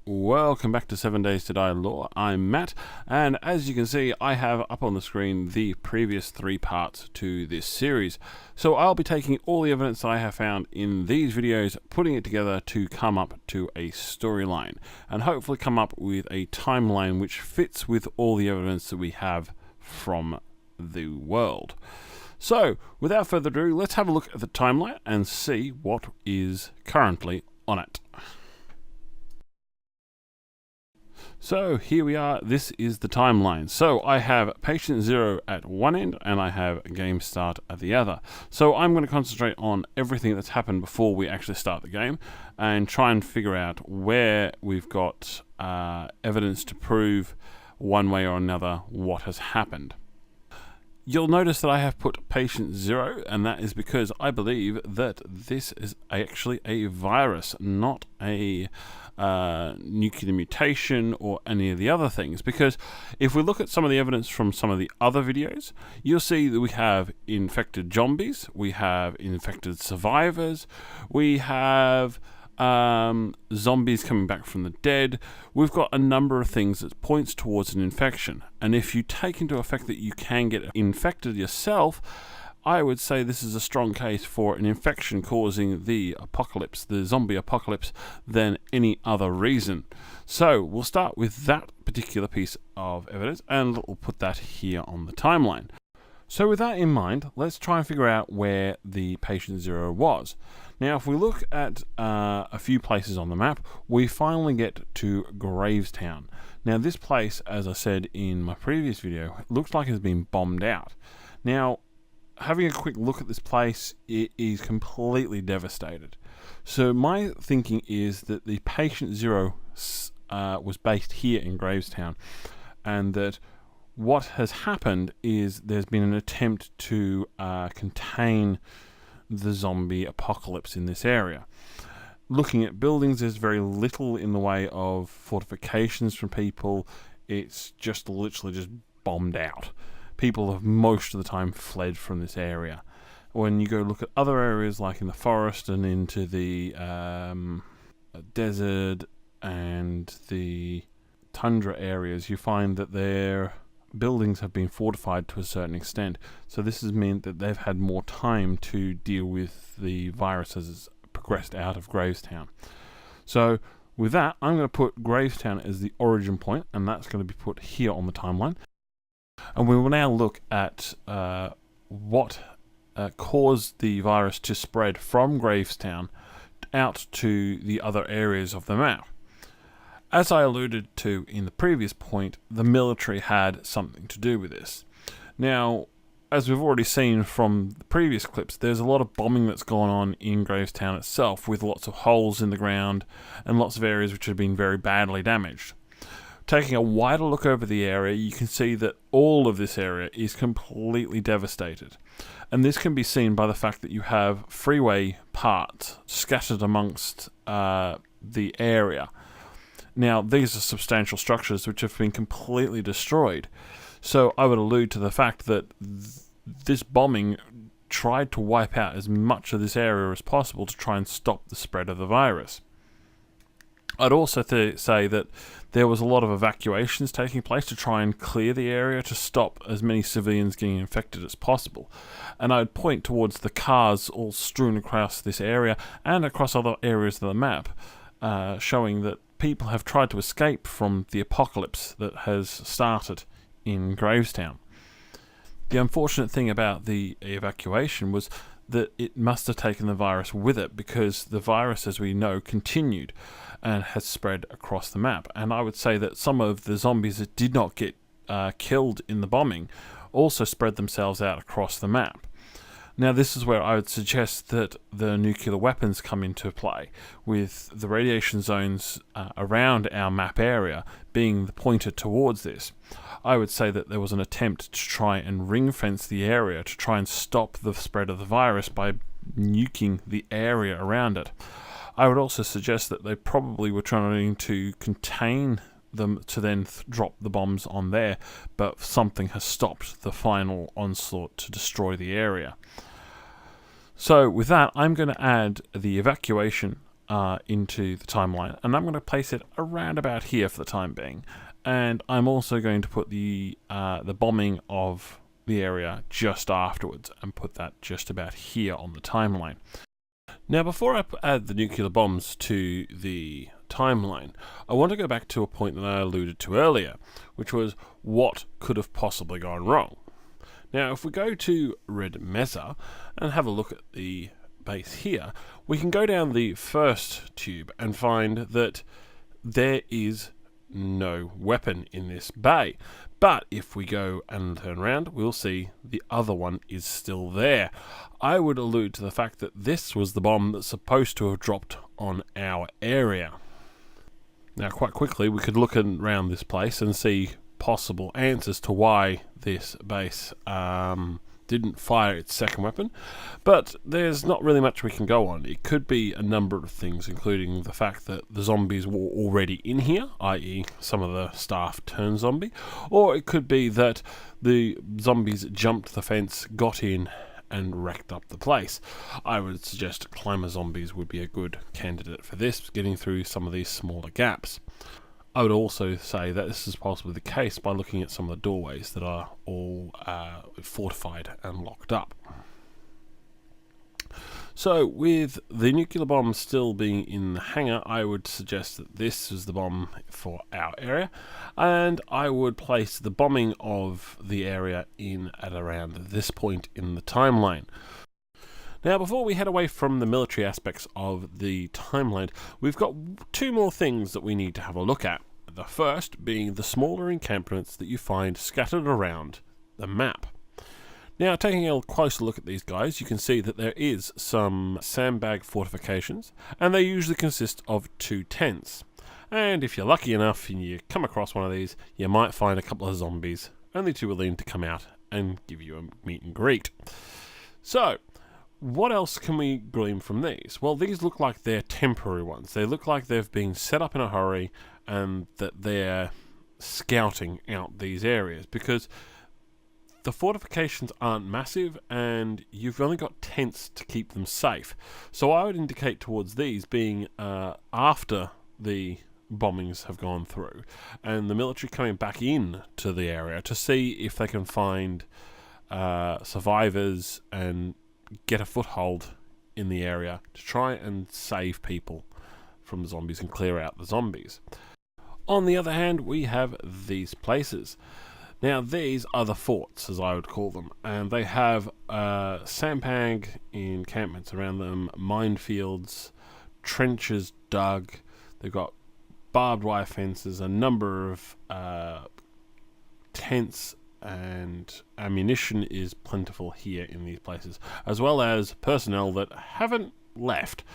Welcome back to 7 Days to Die Lore. I'm Matt, and as you can see, I have up on the screen the previous 3 parts to this series. So I'll be taking all the evidence that I have found in these videos, putting it together to come up to a storyline, and hopefully come up with a timeline which fits with all the evidence that we have from the world. So, without further ado, let's have a look at the timeline and see what is currently on it. So here we are, this is the timeline. So I have patient 0 at one end and I have game start at the other. So I'm going to concentrate on everything that's happened before we actually start the game and try and figure out where we've got evidence to prove one way or another what has happened. You'll notice that I have put patient 0, and that is because I believe that this is actually a virus, not a nuclear mutation or any of the other things. Because if we look at some of the evidence from some of the other videos, you'll see that we have infected zombies, we have infected survivors, we have zombies coming back from the dead. We've got a number of things that points towards an infection, and if you take into effect that you can get infected yourself, I would say this is a strong case for an infection causing the apocalypse, the zombie apocalypse, than any other reason. So we'll start with that particular piece of evidence and we'll put that here on the timeline. So with that in mind, let's try and figure out where the patient 0 was. Now, if we look at a few places on the map, we finally get to Gravestown. Now, this place, as I said in my previous video, looks like it's been bombed out. Now, having a quick look at this place, it is completely devastated. So my thinking is that the patient 0 was based here in Gravestown, and that what has happened is there's been an attempt to contain the zombie apocalypse in this area. Looking at buildings, there's very little in the way of fortifications from people. It's just literally just bombed out. People have most of the time fled from this area. When you go look at other areas like in the forest and into the desert and the tundra areas, you find that their buildings have been fortified to a certain extent. So this has meant that they've had more time to deal with the virus as it's progressed out of Gravestown. So with that, I'm going to put Gravestown as the origin point, and that's going to be put here on the timeline. And we will now look at what caused the virus to spread from Gravestown out to the other areas of the map. As I alluded to in the previous point, the military had something to do with this. Now, as we've already seen from the previous clips, there's a lot of bombing that's gone on in Gravestown itself, with lots of holes in the ground and lots of areas which have been very badly damaged. Taking a wider look over the area, you can see that all of this area is completely devastated. And this can be seen by the fact that you have freeway parts scattered amongst the area. Now, these are substantial structures which have been completely destroyed. So I would allude to the fact that this bombing tried to wipe out as much of this area as possible to try and stop the spread of the virus. I'd also say that there was a lot of evacuations taking place to try and clear the area to stop as many civilians getting infected as possible. And I'd point towards the cars all strewn across this area and across other areas of the map, showing that people have tried to escape from the apocalypse that has started in Gravestown. The unfortunate thing about the evacuation was that it must have taken the virus with it, because the virus, as we know, continued and has spread across the map. And I would say that some of the zombies that did not get killed in the bombing also spread themselves out across the map. Now, this is where I would suggest that the nuclear weapons come into play, with the radiation zones around our map area being pointed towards this. I would say that there was an attempt to try and ring fence the area to try and stop the spread of the virus by nuking the area around it. I would also suggest that they probably were trying to contain them to then drop the bombs on there, but something has stopped the final onslaught to destroy the area. So with that, I'm going to add the evacuation into the timeline, and I'm going to place it around about here for the time being. And I'm also going to put the bombing of the area just afterwards and put that just about here on the timeline. Now, before I add the nuclear bombs to the timeline, I want to go back to a point that I alluded to earlier, which was what could have possibly gone wrong. Now, if we go to Red Mesa and have a look at the base here, we can go down the first tube and find that there is no weapon in this bay. But if we go and turn around, we'll see the other one is still there. I would allude to the fact that this was the bomb that's supposed to have dropped on our area. Now, quite quickly, we could look around this place and see possible answers to why this base didn't fire its second weapon, but there's not really much we can go on. It could be a number of things, including the fact that the zombies were already in here, i.e. some of the staff turned zombie, or it could be that the zombies jumped the fence, got in, and wrecked up the place. I would suggest climber zombies would be a good candidate for this, getting through some of these smaller gaps. I would also say that this is possibly the case by looking at some of the doorways that are all fortified and locked up. So, with the nuclear bomb still being in the hangar, I would suggest that this is the bomb for our area, and I would place the bombing of the area in at around this point in the timeline. Now, before we head away from the military aspects of the timeline, we've got two more things that we need to have a look at. The first being the smaller encampments that you find scattered around the map. Now, taking a closer look at these guys, you can see that there is some sandbag fortifications, and they usually consist of 2 tents. And if you're lucky enough and you come across one of these, you might find a couple of zombies, only too willing to come out and give you a meet and greet. So, what else can we glean from these? Well, these look like they're temporary ones. They look like they've been set up in a hurry and that they're scouting out these areas, because the fortifications aren't massive and you've only got tents to keep them safe. So I would indicate towards these being after the bombings have gone through and the military coming back in to the area to see if they can find survivors and get a foothold in the area to try and save people from the zombies and clear out the zombies. On the other hand, we have these places. Now, these are the forts, as I would call them, and they have sandbag encampments around them, minefields, trenches dug, they've got barbed wire fences, a number of tents, and ammunition is plentiful here in these places, as well as personnel that haven't left.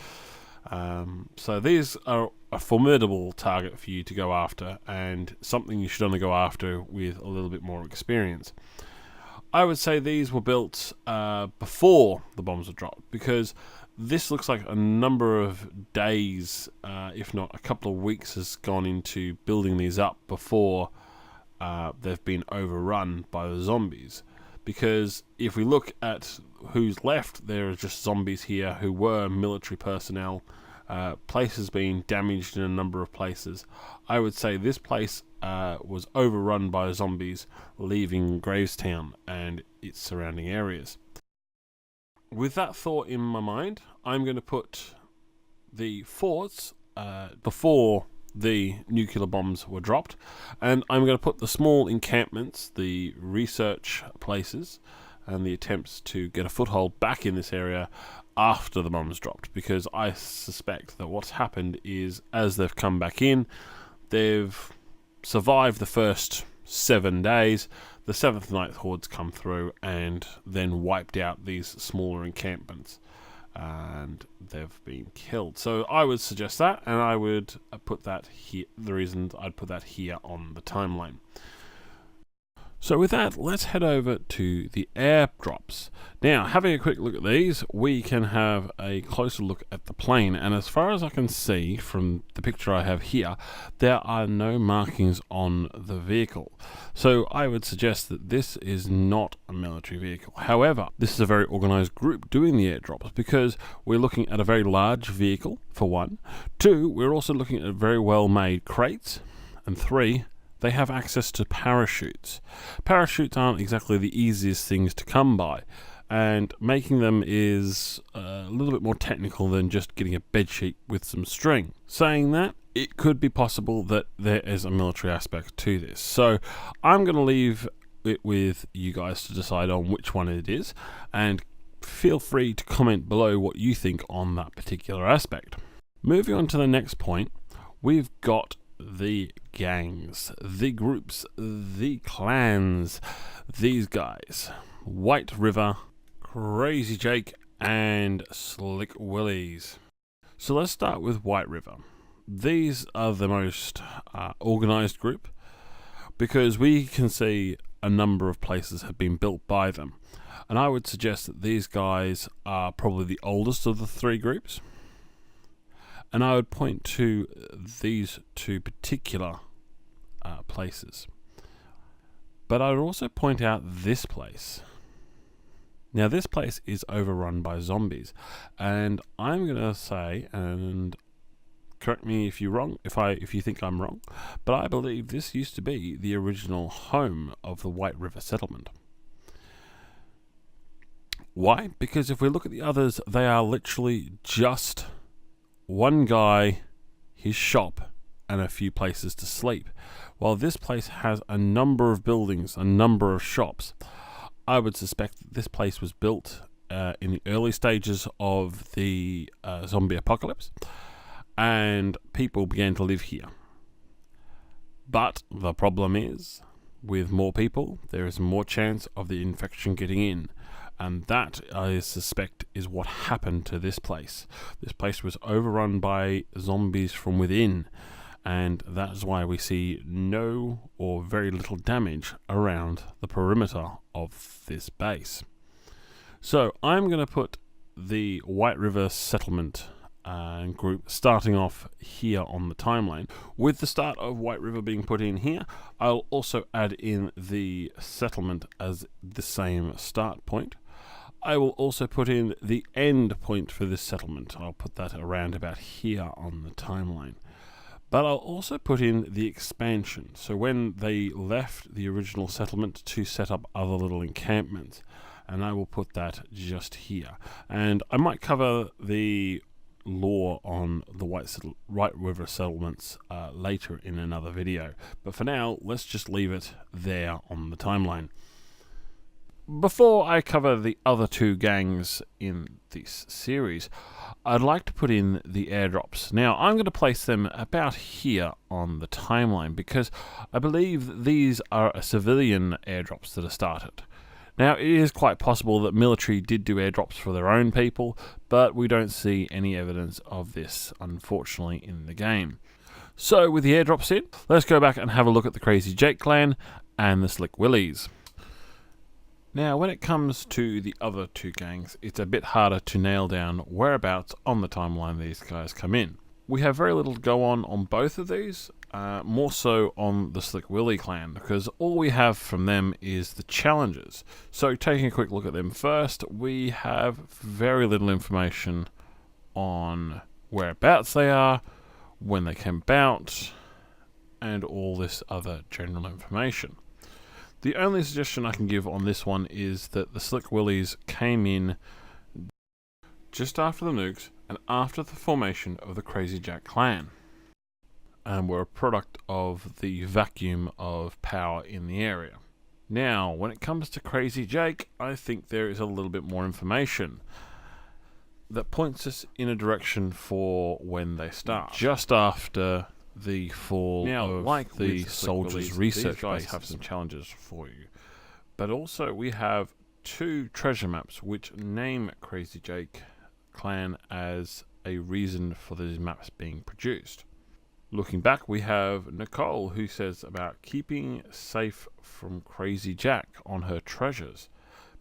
So these are a formidable target for you to go after, and something you should only go after with a little bit more experience. I would say these were built before the bombs were dropped, because this looks like a number of days, if not a couple of weeks, has gone into building these up before they've been overrun by the zombies. Because if we look at who's left, there are just zombies here who were military personnel. Places being damaged in a number of places. I would say this place was overrun by zombies leaving Gravestown and its surrounding areas. With that thought in my mind, I'm going to put the forts before the nuclear bombs were dropped, and I'm going to put the small encampments, the research places, and the attempts to get a foothold back in this area after the bombs dropped, because I suspect that what's happened is, as they've come back in, they've survived the first 7 days. The 7th night hordes come through and then wiped out these smaller encampments, and they've been killed. So I would suggest that, and I would put that here. The reason I'd put that here on the timeline. So with that, let's head over to the airdrops. Now, having a quick look at these, we can have a closer look at the plane, and as far as I can see from the picture I have here, there are no markings on the vehicle. So I would suggest that this is not a military vehicle. However, this is a very organized group doing the airdrops because we're looking at a very large vehicle, for one. Two, we're also looking at very well-made crates. And three, they have access to parachutes. Parachutes aren't exactly the easiest things to come by, and making them is a little bit more technical than just getting a bedsheet with some string. Saying that, it could be possible that there is a military aspect to this. So I'm going to leave it with you guys to decide on which one it is, and feel free to comment below what you think on that particular aspect. Moving on to the next point, we've got the gangs, the groups, the clans, these guys: White River, Crazy Jake, and Slick Willies. So let's start with White River. These are the most organized group because we can see a number of places have been built by them, and I would suggest that these guys are probably the oldest of the three groups. And I would point to these two particular places. But I would also point out this place. Now this place is overrun by zombies. And I'm going to say, and correct me if you're wrong, if you think I'm wrong, but I believe this used to be the original home of the White River settlement. Why? Because if we look at the others, they are literally just one guy, his shop, and a few places to sleep. While this place has a number of buildings, a number of shops, I would suspect that this place was built in the early stages of the zombie apocalypse, and people began to live here. But the problem is, with more people, there is more chance of the infection getting in. And that, I suspect, is what happened to this place. This place was overrun by zombies from within, and that's why we see no or very little damage around the perimeter of this base. So I'm going to put the White River settlement group starting off here on the timeline. With the start of White River being put in here, I'll also add in the settlement as the same start point. I will also put in the end point for this settlement. I'll put that around about here on the timeline. But I'll also put in the expansion. So when they left the original settlement to set up other little encampments. And I will put that just here. And I might cover the lore on the White River settlements later in another video. But for now, let's just leave it there on the timeline. Before I cover the other two gangs in this series, I'd like to put in the airdrops. Now, I'm going to place them about here on the timeline because I believe these are civilian airdrops that are started. Now, it is quite possible that military did do airdrops for their own people, but we don't see any evidence of this, unfortunately, in the game. So, with the airdrops in, let's go back and have a look at the Crazy Jake clan and the Slick Willies. Now, when it comes to the other two gangs, it's a bit harder to nail down whereabouts on the timeline these guys come in. We have very little to go on both of these, more so on the Slick Willy clan, because all we have from them is the Challanges. So taking a quick look at them first, we have very little information on whereabouts they are, when they came about, and all this other general information. The only suggestion I can give on this one is that the Slick Willies came in just after the nukes and after the formation of the Crazy Jack clan, and were a product of the vacuum of power in the area. Now, when it comes to Crazy Jake, I think there is a little bit more information that points us in a direction for when they start. Just after the fall of like the soldiers' research these guys have some challenges for you, but also we have two treasure maps which name Crazy Jake clan as a reason for these maps being produced. Looking back, we have Nicole, who says about keeping safe from Crazy Jack on her treasures.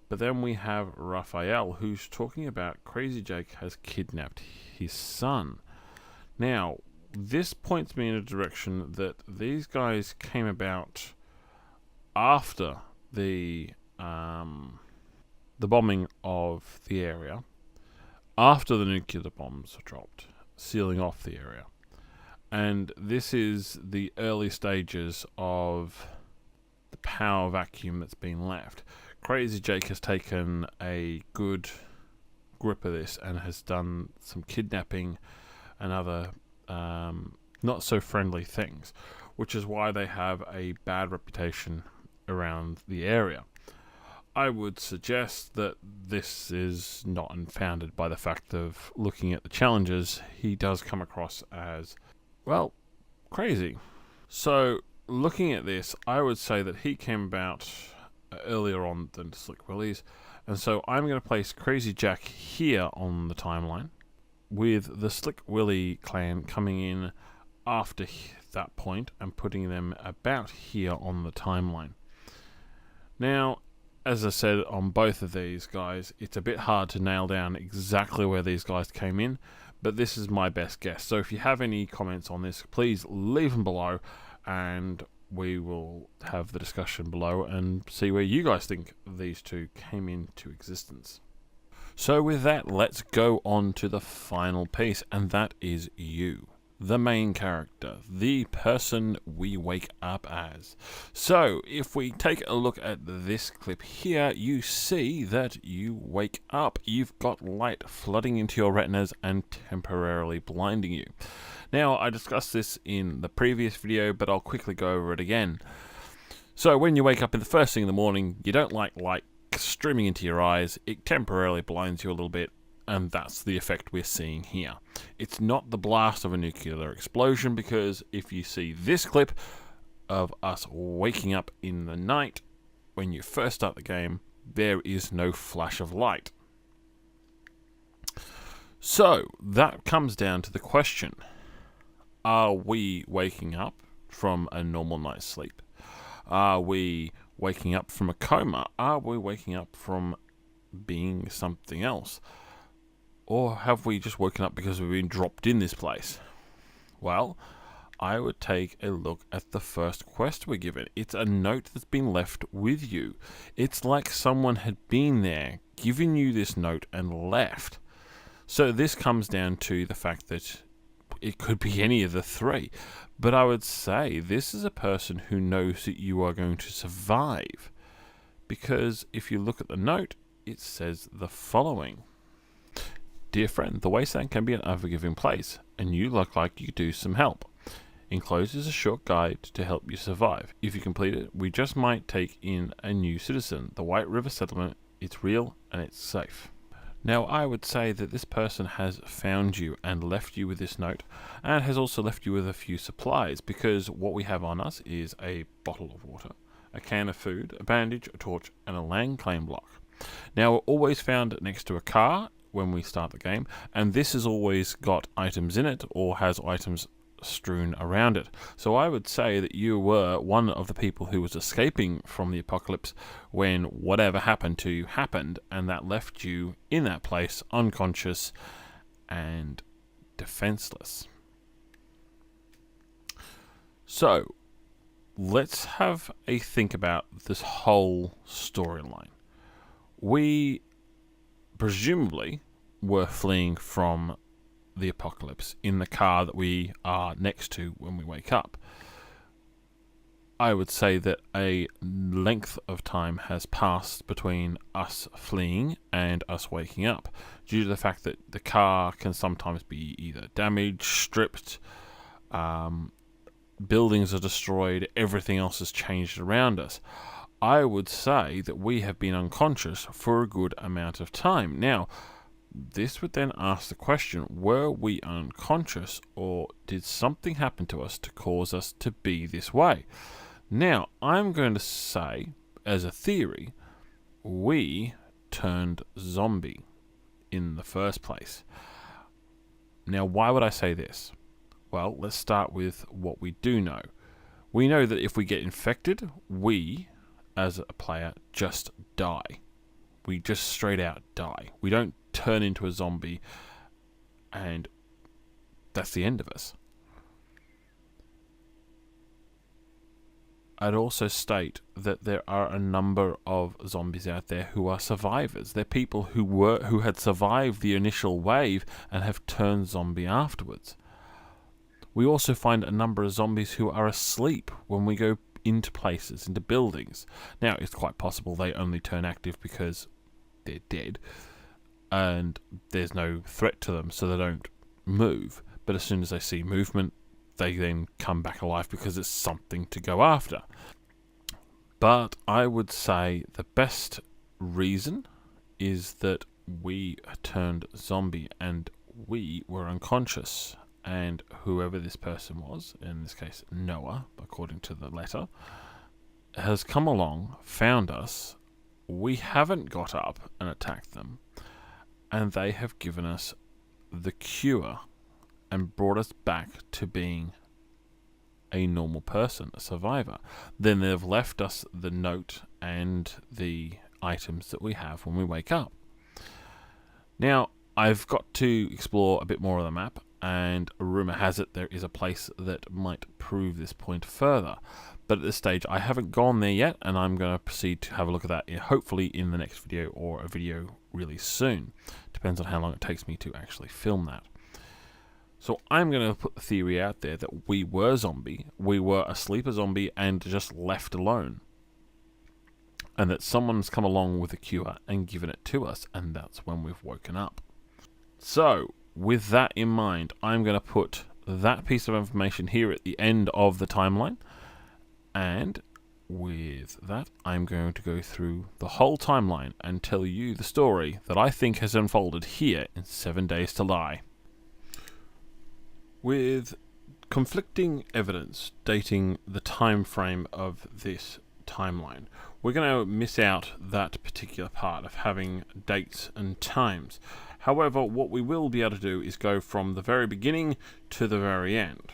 But then we have Raphael, who's talking about Crazy Jack has kidnapped his son. Now, this points me in a direction that these guys came about after the bombing of the area, after the nuclear bombs were dropped, sealing off the area. And this is the early stages of the power vacuum that's been left. Crazy Jake has taken a good grip of this and has done some kidnapping and other not so friendly things, which is why they have a bad reputation around the area. I would suggest that this is not unfounded by the fact of looking at the Challanges. He does come across as, well, crazy. So, looking at this, I would say that he came about earlier on than Slick Willie's, and so I'm going to place Crazy Jack here on the timeline, with the Slick Willie clan coming in after that point and putting them about here on the timeline. Now, as I said on both of these guys, it's a bit hard to nail down exactly where these guys came in, but this is my best guess. So if you have any comments on this, please leave them below, and we will have the discussion below and see where you guys think these two came into existence. So with that, let's go on to the final piece, and that is you, the main character, the person we wake up as. So if we take a look at this clip here, you see that you wake up. You've got light flooding into your retinas and temporarily blinding you. Now, I discussed this in the previous video, but I'll quickly go over it again. So when you wake up in the first thing in the morning, you don't like light streaming into your eyes. It temporarily blinds you a little bit, and that's the effect we're seeing here. It's not the blast of a nuclear explosion, because if you see this clip of us waking up in the night when you first start the game, there is no flash of light. So that comes down to the question: are we waking up from a normal night's sleep? Are we waking up from a coma? Are we waking up from being something else? Or have we just woken up because we've been dropped in this place? Well, I would take a look at the first quest we're given. It's a note that's been left with you. It's like someone had been there, given you this note, and left. So this comes down to the fact that it could be any of the three. But I would say this is a person who knows that you are going to survive. Because if you look at the note, it says the following: Dear friend, the wasteland can be an unforgiving place, and you look like you could do some help. Enclosed is a short guide to help you survive. If you complete it, we just might take in a new citizen. The White River Settlement, it's real and it's safe. Now, I would say that this person has found you and left you with this note, and has also left you with a few supplies, because what we have on us is a bottle of water, a can of food, a bandage, a torch, and a land claim block. Now, we're always found next to a car when we start the game, and this has always got items in it, or has items strewn around it. So I would say that you were one of the people who was escaping from the apocalypse when whatever happened to you happened, and that left you in that place unconscious and defenseless. So let's have a think about this whole storyline. We presumably were fleeing from the apocalypse in the car that we are next to when we wake up. I would say that a length of time has passed between us fleeing and us waking up, due to the fact that the car can sometimes be either damaged, stripped, buildings are destroyed, everything else has changed around us. I would say that we have been unconscious for a good amount of time. Now, this would then ask the question, were we unconscious, or did something happen to us to cause us to be this way? Now, I'm going to say, as a theory, we turned zombie in the first place. Now, why would I say this? Well, let's start with what we do know. We know that if we get infected, we, as a player, just die. We just straight out die. We don't turn into a zombie, and that's the end of us. I'd also state that there are a number of zombies out there who are survivors. They're people who had survived the initial wave and have turned zombie afterwards. We also find a number of zombies who are asleep when we go into places, into buildings. Now, it's quite possible they only turn active because they're dead and there's no threat to them, so they don't move. But as soon as they see movement, they then come back alive because it's something to go after. But I would say the best reason is that we turned zombie and we were unconscious, and whoever this person was, in this case Noah, according to the letter, has come along, found us. We haven't got up and attacked them, and they have given us the cure and brought us back to being a normal person, a survivor. Then they've left us the note and the items that we have when we wake up. Now, I've got to explore a bit more of the map, and rumour has it there is a place that might prove this point further. But at this stage, I haven't gone there yet, and I'm going to proceed to have a look at that, hopefully in the next video or a video really soon. Depends on how long it takes me to actually film that. So I'm going to put the theory out there that we were zombie, we were a sleeper zombie and just left alone. And that someone's come along with a cure and given it to us, and that's when we've woken up. So, with that in mind, I'm going to put that piece of information here at the end of the timeline. And with that, I'm going to go through the whole timeline and tell you the story that I think has unfolded here in 7 Days to Die. With conflicting evidence dating the time frame of this timeline, we're going to miss out that particular part of having dates and times. However, what we will be able to do is go from the very beginning to the very end.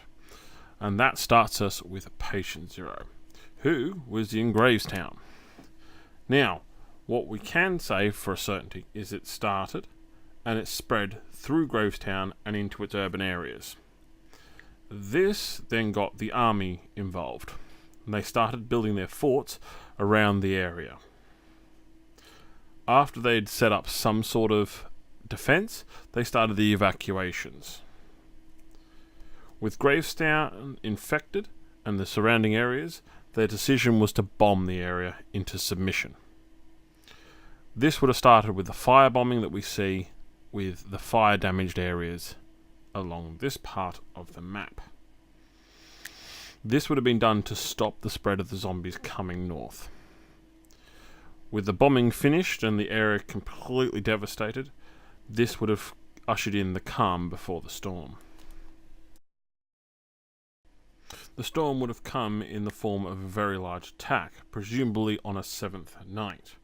And that starts us with Patient Zero, who was in Gravestown. Now, what we can say for a certainty is it started and it spread through Gravestown and into its urban areas. This then got the army involved, and they started building their forts around the area. After they'd set up some sort of defense, they started the evacuations. With Gravestown infected and the surrounding areas, their decision was to bomb the area into submission. This would have started with the firebombing that we see with the fire-damaged areas along this part of the map. This would have been done to stop the spread of the zombies coming north. With the bombing finished and the area completely devastated, this would have ushered in the calm before the storm. The storm would have come in the form of a very large attack, presumably on a 7th night.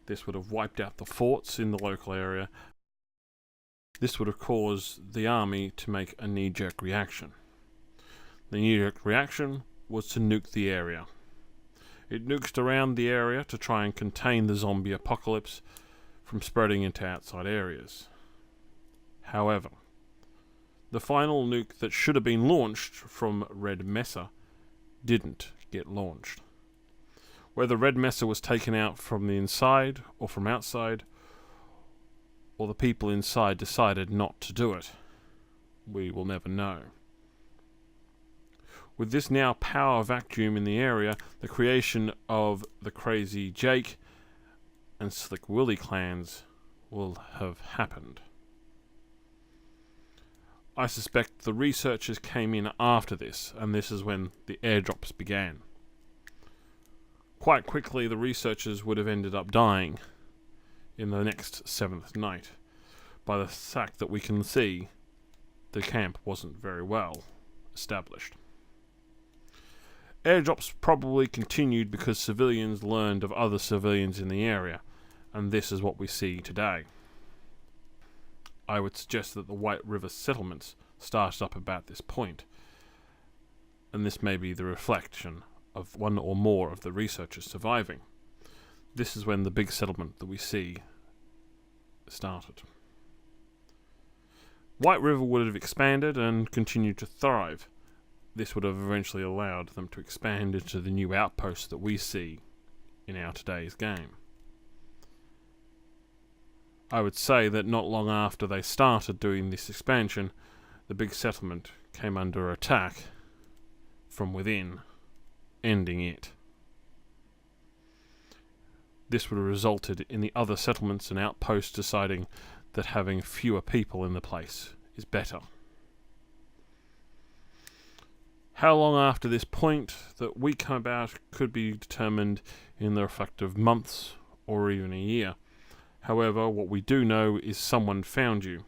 This would have wiped out the forts in the local area. This would have caused the army to make a knee-jerk reaction. The knee-jerk reaction was to nuke the area. It nuked around the area to try and contain the zombie apocalypse from spreading into outside areas. However, the final nuke that should have been launched from Red Mesa didn't get launched. Whether Red Mesa was taken out from the inside or from outside, or the people inside decided not to do it, we will never know. With this now power vacuum in the area, the creation of the Crazy Jake and Slick Willy clans will have happened. I suspect the researchers came in after this, and this is when the airdrops began. Quite quickly, the researchers would have ended up dying in the next 7th night, by the fact that we can see the camp wasn't very well established. Airdrops probably continued because civilians learned of other civilians in the area, and this is what we see today. I would suggest that the White River settlements started up about this point, and this may be the reflection of one or more of the researchers surviving. This is when the big settlement that we see started. White River would have expanded and continued to thrive. This would have eventually allowed them to expand into the new outposts that we see in our today's game. I would say that not long after they started doing this expansion, the big settlement came under attack from within, ending it. This would have resulted in the other settlements and outposts deciding that having fewer people in the place is better. How long after this point that we come about could be determined in the effect of months or even a year. However, what we do know is someone found you.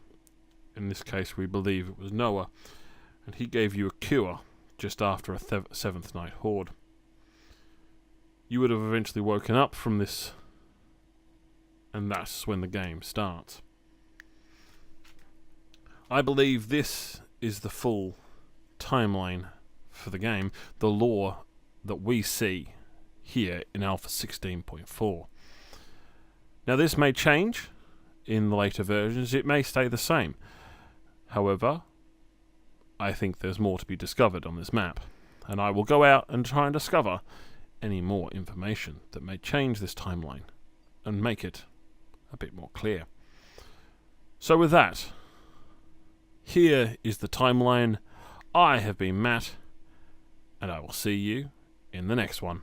In this case, we believe it was Noah, and he gave you a cure just after a seventh night horde. You would have eventually woken up from this, and that's when the game starts. I believe this is the full timeline for the game, the lore that we see here in Alpha 16.4. Now this may change in the later versions, it may stay the same. However, I think there's more to be discovered on this map, and I will go out and try and discover any more information that may change this timeline and make it a bit more clear. So with that, here is the timeline. I have been Matt, and I will see you in the next one.